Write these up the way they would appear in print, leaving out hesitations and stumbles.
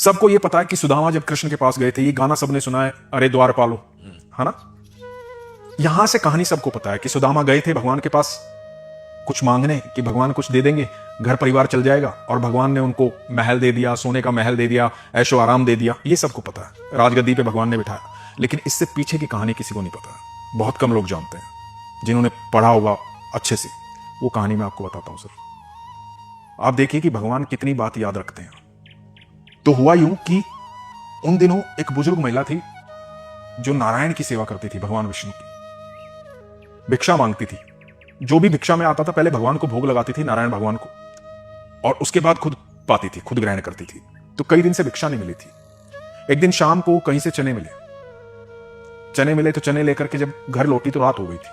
सबको ये पता है कि सुदामा जब कृष्ण के पास गए थे, ये गाना सबने सुना है, अरे द्वारपालो, है ना। यहां से कहानी सबको पता है कि सुदामा गए थे भगवान के पास कुछ मांगने कि भगवान कुछ दे देंगे, घर परिवार चल जाएगा, और भगवान ने उनको महल दे दिया, सोने का महल दे दिया, ऐशो आराम दे दिया। ये सबको पता है, राजगद्दी पे भगवान ने बिठाया। लेकिन इससे पीछे की कहानी किसी को नहीं पता है, बहुत कम लोग जानते हैं। जिन्होंने पढ़ा होगा अच्छे से, वो कहानी मैं आपको बताता हूं सर। आप देखिए कि भगवान कितनी बात याद रखते हैं। तो हुआ यूं कि उन दिनों एक बुजुर्ग महिला थी जो नारायण की सेवा करती थी, भगवान विष्णु की। भिक्षा मांगती थी, जो भी भिक्षा में आता था पहले भगवान को भोग लगाती थी, नारायण भगवान को, और उसके बाद खुद पाती थी, खुद ग्रहण करती थी। तो कई दिन से भिक्षा नहीं मिली थी। एक दिन शाम को कहीं से चने मिले तो चने लेकर के जब घर लौटी तो रात हो गई थी।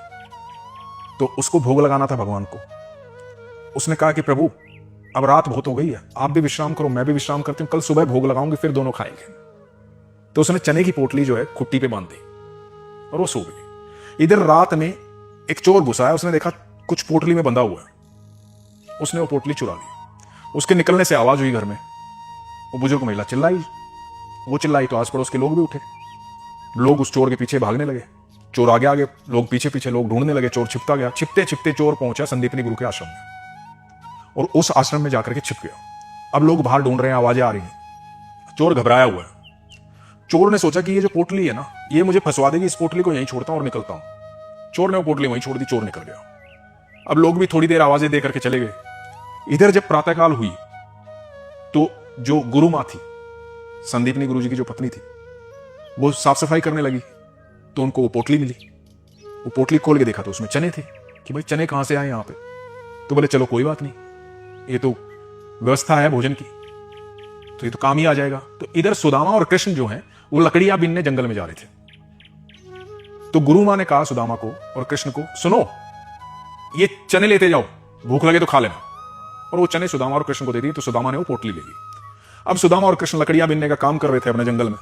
तो उसको भोग लगाना था भगवान को। उसने कहा कि प्रभु अब रात बहुत हो गई है, आप भी विश्राम करो, मैं भी विश्राम करती हूँ, कल सुबह भोग लगाऊंगी, फिर दोनों खाएंगे। तो उसने चने की पोटली जो है खुट्टी पे बांध दी और वो सो गई। इधर रात में एक चोर घुसा है, उसने देखा कुछ पोटली में बंधा हुआ है, उसने वो पोटली चुरा ली। उसके निकलने से आवाज हुई घर में, वो बुजुर्ग महिला चिल्लाई। वो चिल्लाई तो आस पड़ोस के लोग भी उठे, लोग उस चोर के पीछे भागने लगे। चोर आगे आगे, लोग पीछे पीछे, लोग ढूंढने लगे। चोर छिपता गया, छिपते छिपते चोर पहुंचा संदीपनी गुरु के आश्रम में, और उस आश्रम में जाकर के छिप गया। अब लोग बाहर ढूंढ रहे हैं, आवाजें आ रही हैं। चोर घबराया हुआ है। चोर ने सोचा कि ये जो पोटली है ना, ये मुझे फंसवा देगी, इस पोटली को यहीं छोड़ता हूं और निकलता हूं। चोर ने वो पोटली वहीं छोड़ दी, चोर निकल गया। अब लोग भी थोड़ी देर आवाजें दे करके चले गए। इधर जब प्रातःकाल हुई तो जो गुरु मां थी, संदीपनी गुरु जी की जो पत्नी थी, वो साफ सफाई करने लगी। तो उनको वो पोटली मिली। वो पोटली खोल के देखा तो उसमें चने थे। कि भाई चने कहां से आए यहां पे? तो बोले चलो कोई बात नहीं, ये तो व्यवस्था है भोजन की, तो ये तो काम ही आ जाएगा। तो इधर सुदामा और कृष्ण जो हैं वो लकड़ियां बीनने जंगल में जा रहे थे। तो गुरु मां ने कहा सुदामा को और कृष्ण को, सुनो, ये चने लेते जाओ, भूख लगे तो खा लेना। और वो चने सुदामा और कृष्ण को दे दिए। तो सुदामा ने वो पोटली ले ली। अब सुदामा और कृष्ण लकड़ियां बीनने का काम कर रहे थे अपने जंगल में।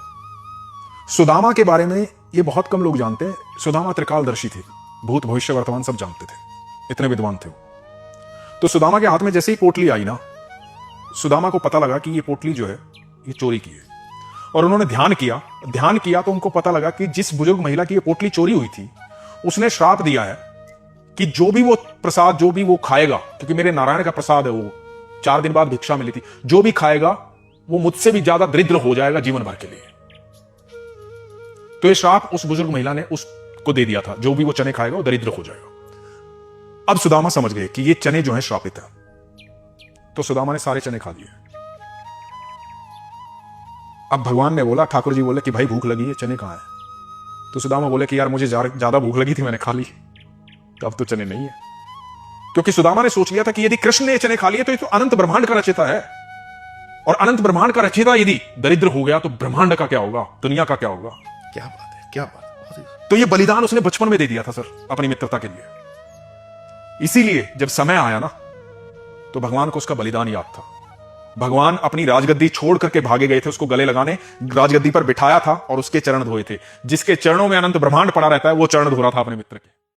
सुदामा के बारे में ये बहुत कम लोग जानते हैं। सुदामा त्रिकालदर्शी थे, भूत भविष्य वर्तमान सब जानते थे, इतने विद्वान थे वो। तो सुदामा के हाथ में जैसे ही पोटली आई ना, सुदामा को पता लगा कि ये पोटली जो है ये चोरी की है। और उन्होंने ध्यान किया तो उनको पता लगा कि जिस बुजुर्ग महिला की ये पोटली चोरी हुई थी, उसने श्राप दिया है कि जो भी वो प्रसाद, जो भी वो खाएगा, क्योंकि मेरे नारायण का प्रसाद है, वो 4 दिन बाद भिक्षा मिली थी, जो भी खाएगा वो मुझसे भी ज्यादा दरिद्र हो जाएगा जीवन भर के लिए। तो ये श्राप उस बुजुर्ग महिला ने उसको दे दिया था, जो भी वो चने खाएगा वो दरिद्र हो जाएगा। अब सुदामा समझ गए कि ये चने जो हैं श्रापित है। तो सुदामा ने सारे चने खा लिए। अब भगवान ने बोला, ठाकुर जी बोले कि भाई भूख लगी है, चने कहां है? तो सुदामा बोले कि यार मुझे ज्यादा भूख लगी थी, मैंने खा ली, तो अब तो चने नहीं है। क्योंकि सुदामा ने सोच लिया था कि यदि कृष्ण ने चने खा लिए तो ये तो अनंत ब्रह्मांड का रचयिता है, और अनंत ब्रह्मांड का रचयिता यदि दरिद्र हो गया तो ब्रह्मांड का क्या होगा, दुनिया का क्या होगा। क्या बात है, क्या बात है। तो ये बलिदान उसने बचपन में दे दिया था सर, अपनी मित्रता के लिए। इसीलिए जब समय आया ना, तो भगवान को उसका बलिदान याद था। भगवान अपनी राजगद्दी छोड़ करके भागे गए थे उसको गले लगाने, राजगद्दी पर बिठाया था और उसके चरण धोए थे। जिसके चरणों में अनंत ब्रह्मांड पड़ा रहता है, वो चरण धो रहा था अपने मित्र के।